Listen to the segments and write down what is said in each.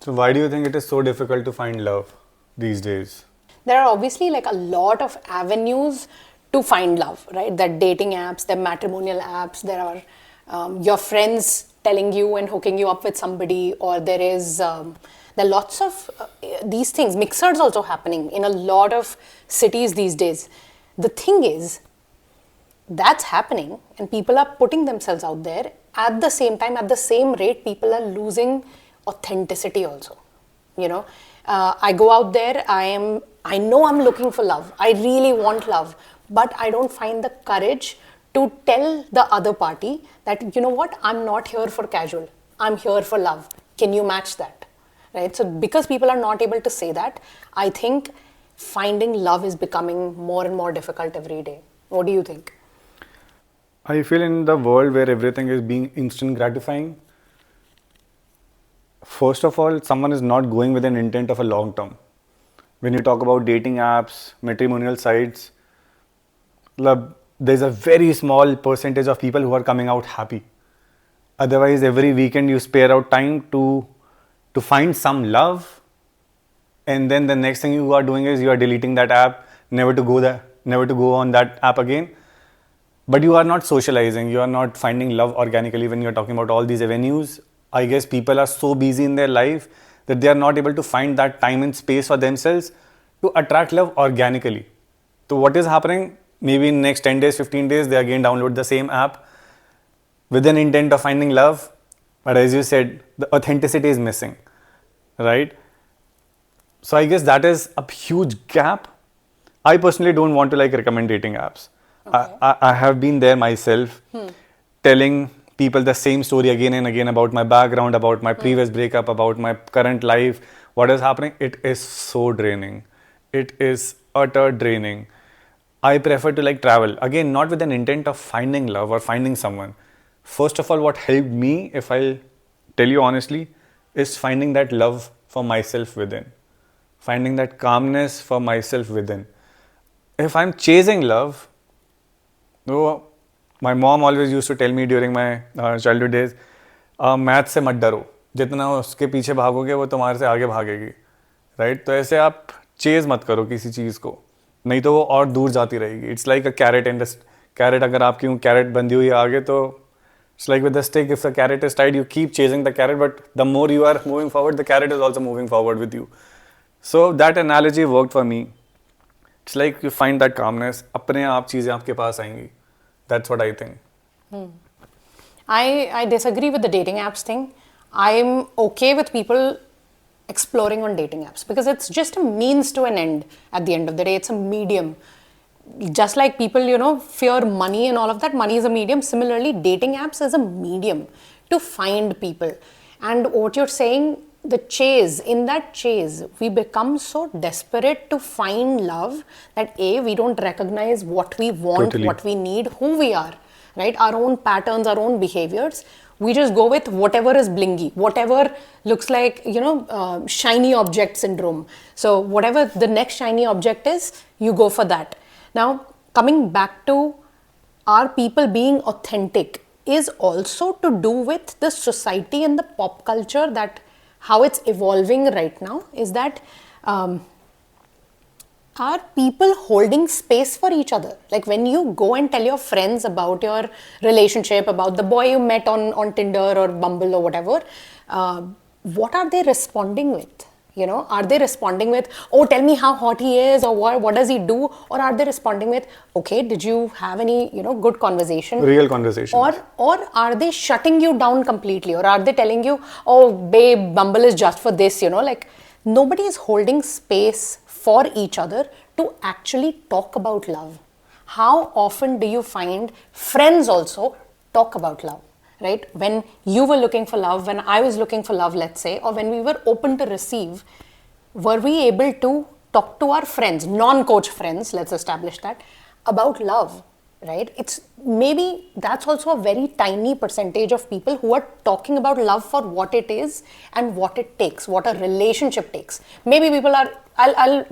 So why do you think it is so difficult to find love these days? There are obviously like a lot of avenues to find love, right? There are dating apps, there are matrimonial apps, there are your friends telling you and hooking you up with somebody, or there are lots of these things. Mixers also happening in a lot of cities these days. The thing is, that's happening and people are putting themselves out there. At the same time, at the same rate, people are losing authenticity also. I go out there, I know I'm looking for love, I really want love, but I don't find the courage to tell the other party that, you know what, I'm not here for casual, I'm here for love, can you match that? Right? So because people are not able to say that, I think finding love is becoming more and more difficult every day. What do you think? I feel in the world where everything is being instant gratifying, first of all, someone is not going with an intent of a long term. When you talk about dating apps, matrimonial sites, there's a very small percentage of people who are coming out happy. Otherwise, every weekend you spare out time to find some love, and then the next thing you are doing is you are deleting that app, never to go there, never to go on that app again. But you are not socializing, you are not finding love organically when you're talking about all these avenues. I guess people are so busy in their life that they are not able to find that time and space for themselves to attract love organically. So what is happening? Maybe in next 10 days, 15 days, they again download the same app with an intent of finding love. But as you said, the authenticity is missing, right? So I guess that is a huge gap. I personally don't want to recommend dating apps. Okay. I have been there myself, telling people the same story again and again about my background, about my previous breakup, about my current life, what is happening. It is so draining. It is utter draining. I prefer to travel, again, not with an intent of finding love or finding someone. First of all, what helped me, if I'll tell you honestly, is finding that love for myself within. Finding that calmness for myself within. If I'm chasing love, my mom always used to tell me during my childhood days, math से मत डरो, जितना उसके पीछे भागोगे वो तुम्हारे से आगे भागेगी, राइट? तो ऐसे आप चेज मत करो किसी चीज़ को, नहीं तो वो और दूर जाती रहेगी. It's like a carrot and carrot, अगर आपकी कैरेट बंधी हुई है आगे, तो it's like with the stick, if the carrot is tied, you keep chasing the carrot, but the more you are moving forward, the carrot is also moving forward with you. So that analogy worked for me. It's like you find that calmness, अपने आप चीज़ें आपके पास आएंगी. That's what I think. I disagree with the dating apps thing. I'm okay with people exploring on dating apps because it's just a means to an end. At the end of the day, it's a medium. Just like people, fear money and all of that, money is a medium. Similarly, dating apps is a medium to find people. And what you're saying, the chase, in that chase, we become so desperate to find love that we don't recognize what we want, totally, what we need, who we are, right? Our own patterns, our own behaviors. We just go with whatever is blingy, whatever looks like, shiny object syndrome. So whatever the next shiny object is, you go for that. Now, coming back to our people being authentic is also to do with the society and the pop culture, that how it's evolving right now is that are people holding space for each other? Like when you go and tell your friends about your relationship, about the boy you met on Tinder or Bumble or whatever, what are they responding with? Are they responding with, oh, tell me how hot he is, or what does he do? Or are they responding with, okay, did you have any, good conversation? Real conversation. Or are they shutting you down completely? Or are they telling you, oh, babe, Bumble is just for this, nobody is holding space for each other to actually talk about love. How often do you find friends also talk about love? Right? When you were looking for love, when I was looking for love, let's say, or when we were open to receive, were we able to talk to our friends, non-coach friends, let's establish that, about love, right? It's maybe that's also a very tiny percentage of people who are talking about love for what it is and what it takes, what a relationship takes. Maybe people are, I'll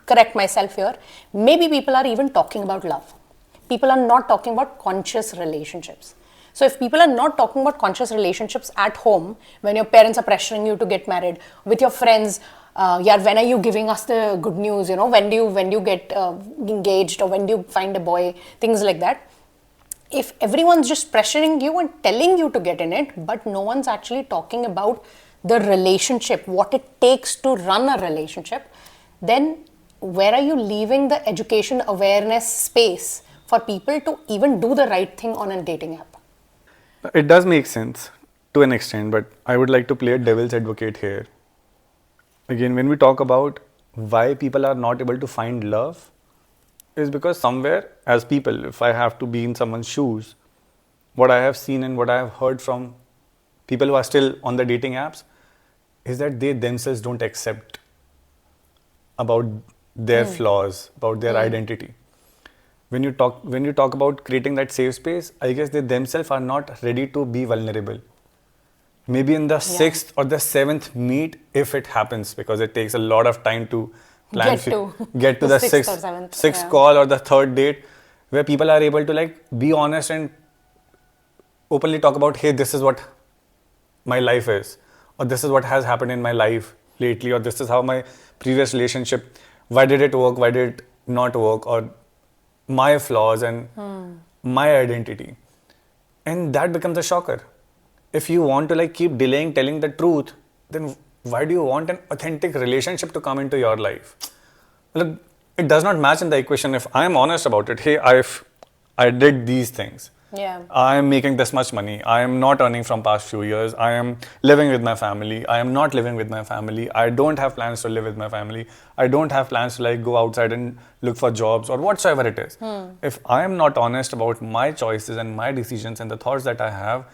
correct myself here, maybe people are even talking about love. People are not talking about conscious relationships. So if people are not talking about conscious relationships at home, when your parents are pressuring you to get married, with your friends, yeah, when are you giving us the good news? You know, when do you get engaged, or when do you find a boy? Things like that. If everyone's just pressuring you and telling you to get in it, but no one's actually talking about the relationship, what it takes to run a relationship, then where are you leaving the education awareness space for people to even do the right thing on a dating app? It does make sense to an extent, but I would like to play a devil's advocate here. Again, when we talk about why people are not able to find love, is because somewhere, as people, if I have to be in someone's shoes, what I have seen and what I have heard from people who are still on the dating apps is that they themselves don't accept about their flaws, about their identity. When you talk about creating that safe space, I guess they themselves are not ready to be vulnerable. Maybe in the sixth or the seventh meet, if it happens, because it takes a lot of time to plan get to the sixth call or the third date, where people are able to like be honest and openly talk about, hey, this is what my life is, or this is what has happened in my life lately, or this is how my previous relationship, why did it work, why did it not work, or my flaws and my identity. And that becomes a shocker. If you want to like keep delaying telling the truth, then why do you want an authentic relationship to come into your life? Look, it does not match in the equation. If I am honest about it, hey, I did these things. Yeah. I am making this much money. I am not earning from past few years. I am living with my family. I am not living with my family. I don't have plans to live with my family. I don't have plans to like go outside and look for jobs or whatsoever it is. If I am not honest about my choices and my decisions and the thoughts that I have,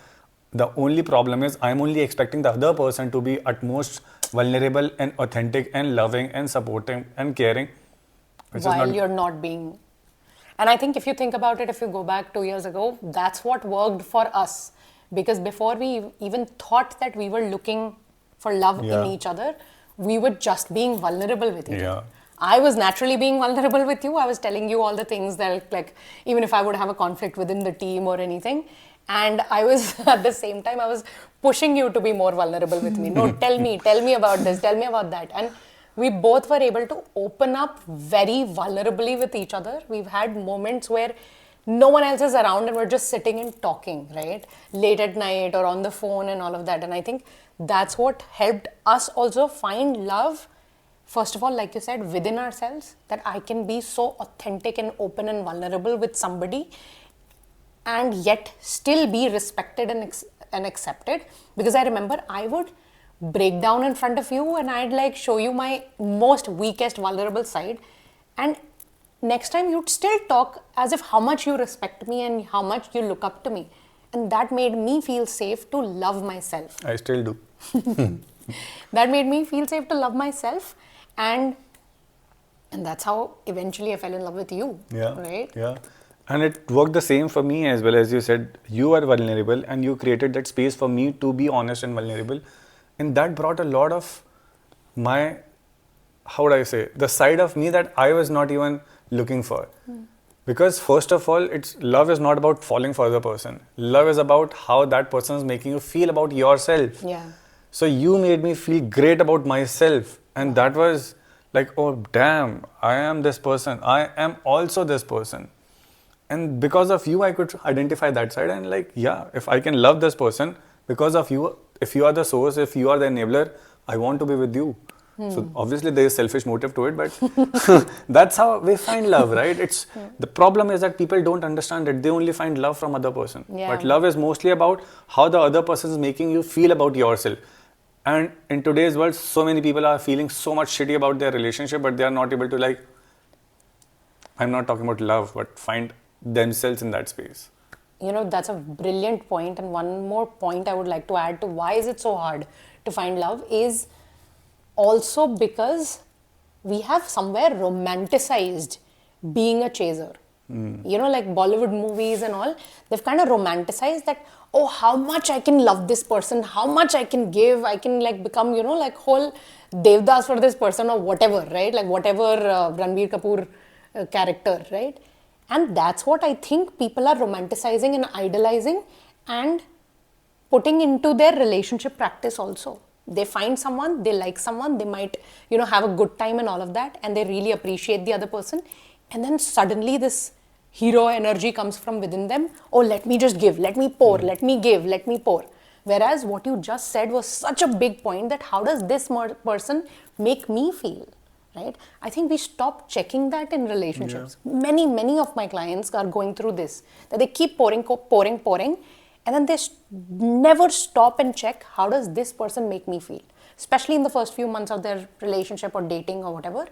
the only problem is I'm only expecting the other person to be at most vulnerable and authentic and loving and supporting and caring. While you're not being. And I think if you think about it, if you go back 2 years ago, that's what worked for us. Because before we even thought that we were looking for love in each other, we were just being vulnerable with each other. I was naturally being vulnerable with you. I was telling you all the things that, like, even if I would have a conflict within the team or anything. And I was, at the same time, I was pushing you to be more vulnerable with me. No, tell me about this, tell me about that. And we both were able to open up very vulnerably with each other. We've had moments where no one else is around and we're just sitting and talking, right? Late at night or on the phone and all of that. And I think that's what helped us also find love. First of all, like you said, within ourselves, that I can be so authentic and open and vulnerable with somebody and yet still be respected and accepted. Because I remember I would break down in front of you and I'd like show you my most weakest vulnerable side, and next time you'd still talk as if how much you respect me and how much you look up to me, and that made me feel safe to love myself. I still do. That made me feel safe to love myself, and that's how eventually I fell in love with you. Right? And it worked the same for me as well. As you said, you are vulnerable and you created that space for me to be honest and vulnerable. And that brought a lot of my, how would I say, the side of me that I was not even looking for. Because first of all, love is not about falling for the person. Love is about how that person is making you feel about yourself. So you made me feel great about myself. And that was like, oh damn, I am this person. I am also this person. And because of you, I could identify that side and like, yeah, if I can love this person because of you, if you are the source, if you are the enabler, I want to be with you. So obviously there is selfish motive to it, but that's how we find love, right? The problem is that people don't understand it. They only find love from other person. But love is mostly about how the other person is making you feel about yourself. And in today's world, so many people are feeling so much shitty about their relationship, but they are not able to like, I'm not talking about love, but find themselves in that space. You know, that's a brilliant point. And one more point I would like to add to why is it so hard to find love is also because we have somewhere romanticized being a chaser. You know, like Bollywood movies and all, they've kind of romanticized that, oh, how much I can love this person, how much I can give, I can like become, you know, like whole Devdas for this person or whatever, right? Like whatever Ranbir Kapoor character, right? And that's what I think people are romanticizing and idolizing. and putting into their relationship practice also. They find someone, they like someone, they might, have a good time and all of that, and they really appreciate the other person. And then suddenly this hero energy comes from within them. Oh, let me just give, let me pour, let me give, let me pour. Whereas what you just said was such a big point, that how does this person make me feel, right? I think we stop checking that in relationships. Yeah. Many of my clients are going through this, that they keep pouring, and then they never stop and check, how does this person make me feel? Especially in the first few months of their relationship or dating or whatever.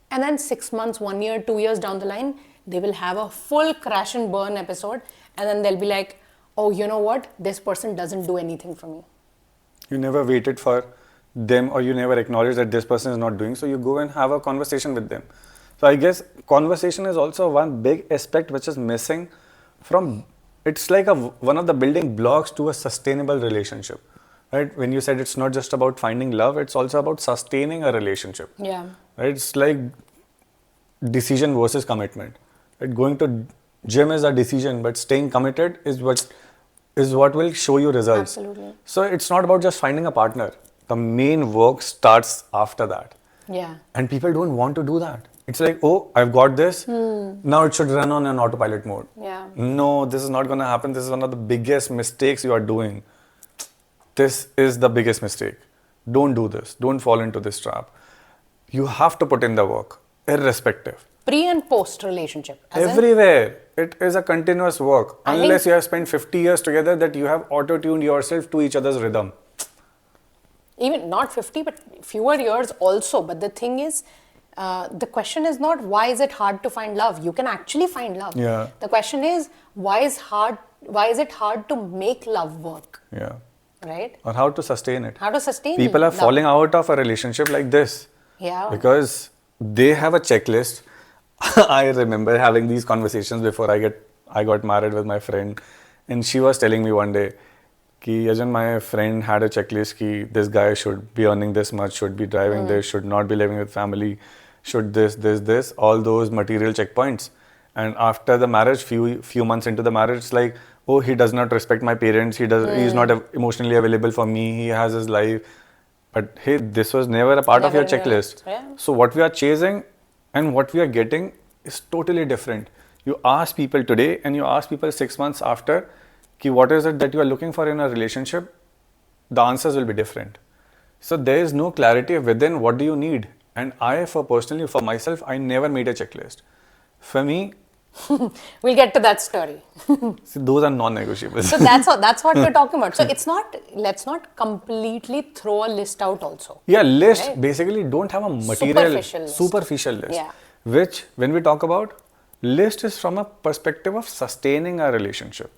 And then 6 months, 1 year, 2 years down the line, they will have a full crash and burn episode. And then they'll be like, oh, you know what? This person doesn't do anything for me. You never waited for them, or you never acknowledged that this person is not doing. So you go and have a conversation with them. So I guess conversation is also one big aspect which is missing from... It's like one of the building blocks to a sustainable relationship, right? When you said it's not just about finding love, it's also about sustaining a relationship. Yeah. Right? It's like decision versus commitment. Right? Going to gym is a decision, but staying committed is what will show you results. Absolutely. So it's not about just finding a partner. The main work starts after that. Yeah. And people don't want to do that. It's like, oh, I've got this. Now it should run on an autopilot mode. Yeah. No, this is not going to happen. This is one of the biggest mistakes you are doing. This is the biggest mistake. Don't do this. Don't fall into this trap. You have to put in the work, irrespective. Pre and post relationship. Everywhere. It is a continuous work. Unless you have spent 50 years together, that you have auto-tuned yourself to each other's rhythm. Even not 50, but fewer years also. But the thing is, the question is not why is it hard to find love. You can actually find love. Yeah. The question is why is it hard to make love work? Yeah. Right? Or how to sustain it. How to sustain People are love. falling out of a relationship like this. Yeah. Because they have a checklist. I remember having these conversations before I got married with my friend, and she was telling me one day, Ki Yajan, my friend had a checklist ki this guy should be earning this much, should be driving this, should not be living with family, should this, all those material checkpoints. And after the marriage, few months into the marriage, it's like, oh, he does not respect my parents, he's not emotionally available for me, he has his life. But hey, this was never a part of your checklist. Yeah. So what we are chasing and what we are getting is totally different. You ask people today and you ask people 6 months after, ki what is it that you are looking for in a relationship, the answers will be different. So there is no clarity within what do you need. And for myself, I never made a checklist. For me, we'll get to that story. see, those are non-negotiables. So that's what we're talking about. So let's not completely throw a list out also. Yeah, list right? Basically don't have a material superficial list. Yeah. Which when we talk about, list is from a perspective of sustaining a relationship.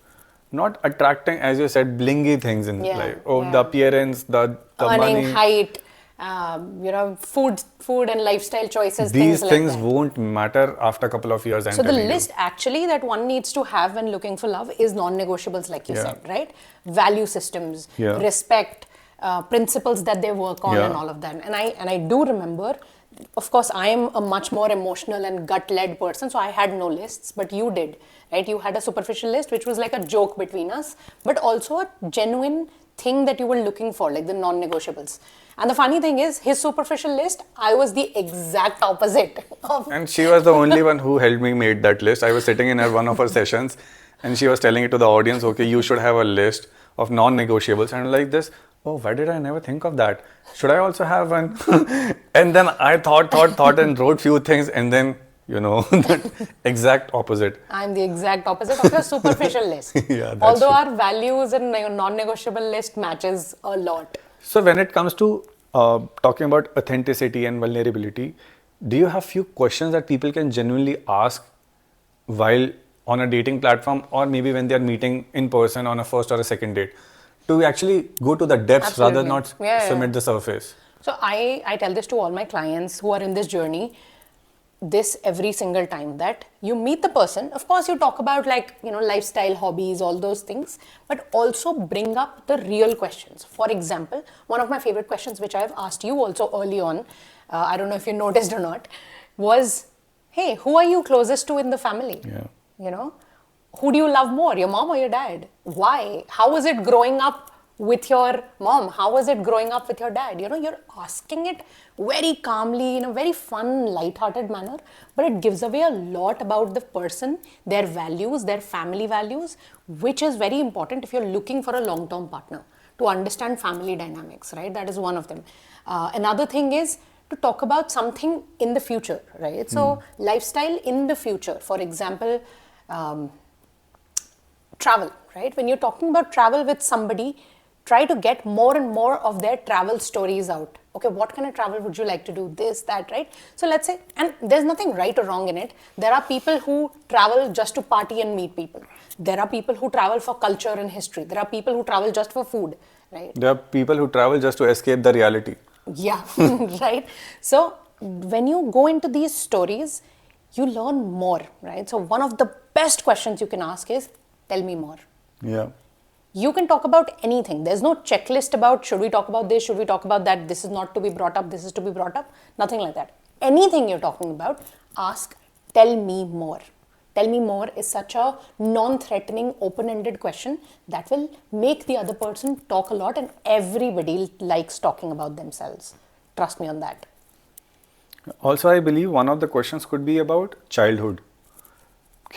Not attracting, as you said, blingy things in life. Oh, the appearance, the earning, money. height, food and lifestyle choices. These things like won't matter after a couple of years. So the list actually that one needs to have when looking for love is non-negotiables, like you said, right? Value systems, respect, principles that they work on, and all of that. And I do remember. Of course, I am a much more emotional and gut-led person, so I had no lists, but you did, right? You had a superficial list, which was like a joke between us, but also a genuine thing that you were looking for, like the non-negotiables. And the funny thing is, his superficial list, I was the exact opposite of. And she was the only one who helped me make that list. I was sitting in one of her sessions, and she was telling it to the audience, okay, you should have a list of non-negotiables, and like this. Oh, why did I never think of that? Should I also have one? And then I thought and wrote few things, and then, the exact opposite. I'm the exact opposite of your superficial list. Yeah, that's Although true. our values and non-negotiable list matches a lot. So when it comes to talking about authenticity and vulnerability, do you have few questions that people can genuinely ask while on a dating platform, or maybe when they are meeting in person on a first or a second date, to actually go to the depths rather than not submit the surface? So I tell this to all my clients who are in this journey, this every single time, that you meet the person. Of course, you talk about lifestyle, hobbies, all those things, but also bring up the real questions. For example, one of my favorite questions, which I've asked you also early on, I don't know if you noticed or not, was, hey, who are you closest to in the family? Yeah. Who do you love more, your mom or your dad? Why? How was it growing up with your mom? How was it growing up with your dad? You're asking it very calmly, in a very fun, light-hearted manner, but it gives away a lot about the person, their values, their family values, which is very important if you're looking for a long-term partner, to understand family dynamics, right? That is one of them. Another thing is to talk about something in the future, right? So lifestyle in the future, for example, travel, right? When you're talking about travel with somebody, try to get more and more of their travel stories out. Okay, what kind of travel would you like to do? This, that, right? So let's say, and there's nothing right or wrong in it. There are people who travel just to party and meet people. There are people who travel for culture and history. There are people who travel just for food, right? There are people who travel just to escape the reality. Yeah, right. So when you go into these stories, you learn more, right? So one of the best questions you can ask is, tell me more. Yeah. You can talk about anything. There's no checklist about should we talk about this, should we talk about that, this is not to be brought up, this is to be brought up. Nothing like that. Anything you're talking about, ask, tell me more. Tell me more is such a non-threatening, open-ended question that will make the other person talk a lot, and everybody likes talking about themselves. Trust me on that. Also, I believe one of the questions could be about childhood.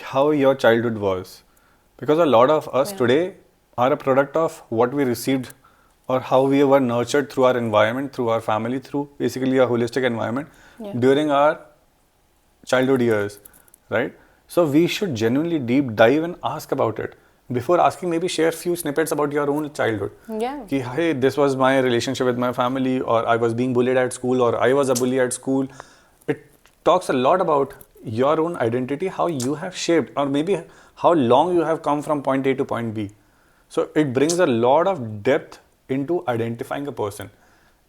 How your childhood was. Because a lot of us today are a product of what we received or how we were nurtured through our environment, through our family, through basically a holistic environment during our childhood years, right? So we should genuinely deep dive and ask about it. Before asking, maybe share few snippets about your own childhood. Yeah. Ki, hey, this was my relationship with my family, or I was being bullied at school, or I was a bully at school. It talks a lot about your own identity, how you have shaped, or maybe how long you have come from point A to point B. So it brings a lot of depth into identifying a person.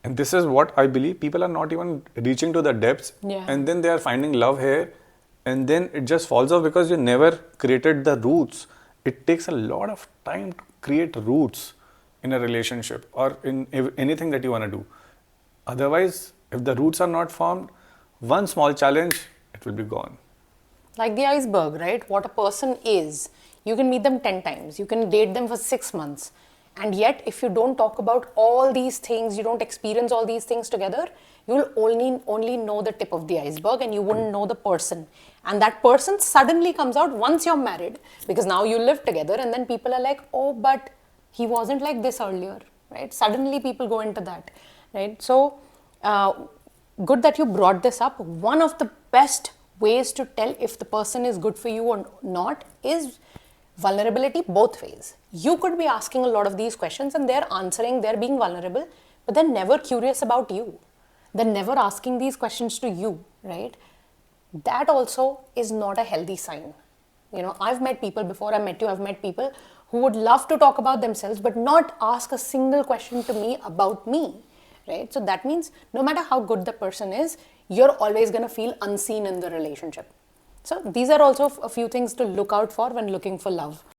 And this is what I believe people are not even reaching to the depths. Yeah. And then they are finding love here. And then it just falls off because you never created the roots. It takes a lot of time to create roots in a relationship or in anything that you want to do. Otherwise, if the roots are not formed, one small challenge, it will be gone. Like the iceberg, right? What a person is. You can meet them 10 times. You can date them for 6 months. And yet, if you don't talk about all these things, you don't experience all these things together, you will only know the tip of the iceberg and you wouldn't know the person. And that person suddenly comes out once you're married, because now you live together, and then people are like, oh, but he wasn't like this earlier, right? Suddenly people go into that, right? So, good that you brought this up. One of the best ways to tell if the person is good for you or not is vulnerability both ways. You could be asking a lot of these questions and they're answering, they're being vulnerable, but they're never curious about you. They're never asking these questions to you, right? That also is not a healthy sign. I've met people before I met you, I've met people who would love to talk about themselves but not ask a single question to me about me, right? So that means no matter how good the person is, you're always going to feel unseen in the relationship. So these are also a few things to look out for when looking for love.